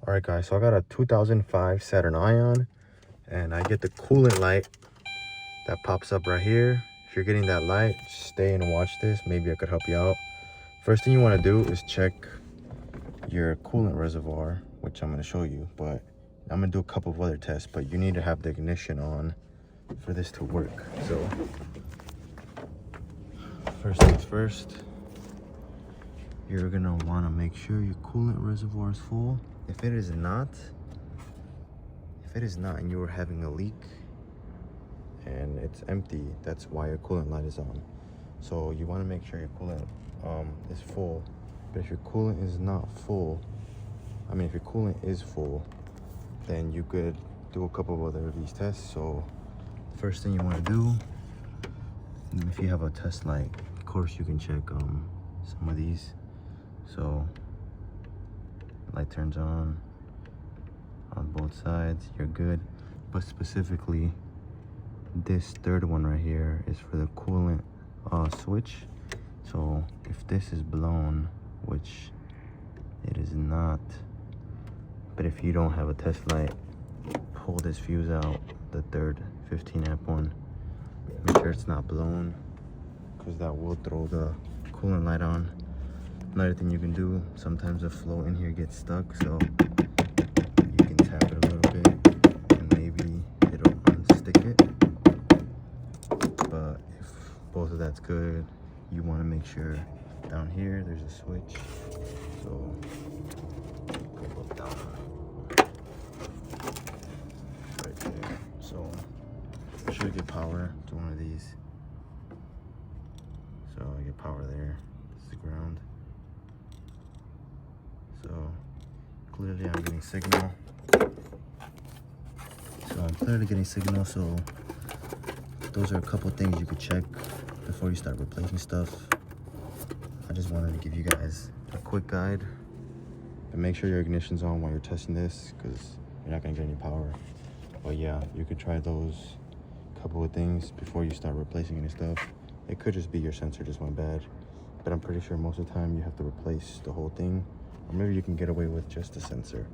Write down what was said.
All right, guys, so I got a 2005 Saturn Ion, and I get the coolant light that pops up right here. If you're getting that light, just stay and watch this. Maybe I could help you out. First thing you want to do is check your coolant reservoir, which I'm going to show you, but I'm going to do a couple of other tests, but you need to have the ignition on for this to work. So first things first, you're going to want to make sure your coolant reservoir is full. If it is not and you are having a leak and it's empty, that's why your coolant light is on. So you want to make sure your coolant is full. But if your coolant is not full, if your coolant is full, then you could do a couple of other of these tests. So first thing you want to do, if you have a test light, of course you can check some of these. So light turns on both sides, you're good. But specifically this third one right here is for the coolant switch. So if this is blown, which it is not, but if you don't have a test light, pull this fuse out, the third 15 amp one, make sure it's not blown, because that will throw the coolant light on. Another thing you can do, sometimes the flow in here gets stuck, so you can tap it a little bit and maybe it'll unstick it. But if both of that's good, you want to make sure down here there's a switch. So pull up down right there. So I should get power to one of these. So I get power there. This is the ground. So clearly I'm getting signal. So I'm clearly getting signal. So those are a couple things you could check before you start replacing stuff. I just wanted to give you guys a quick guide, and make sure your ignition's on while you're testing this, because you're not gonna get any power. But yeah, you could try those couple of things before you start replacing any stuff. It could just be your sensor just went bad, but I'm pretty sure most of the time you have to replace the whole thing, or maybe you can get away with just the sensor.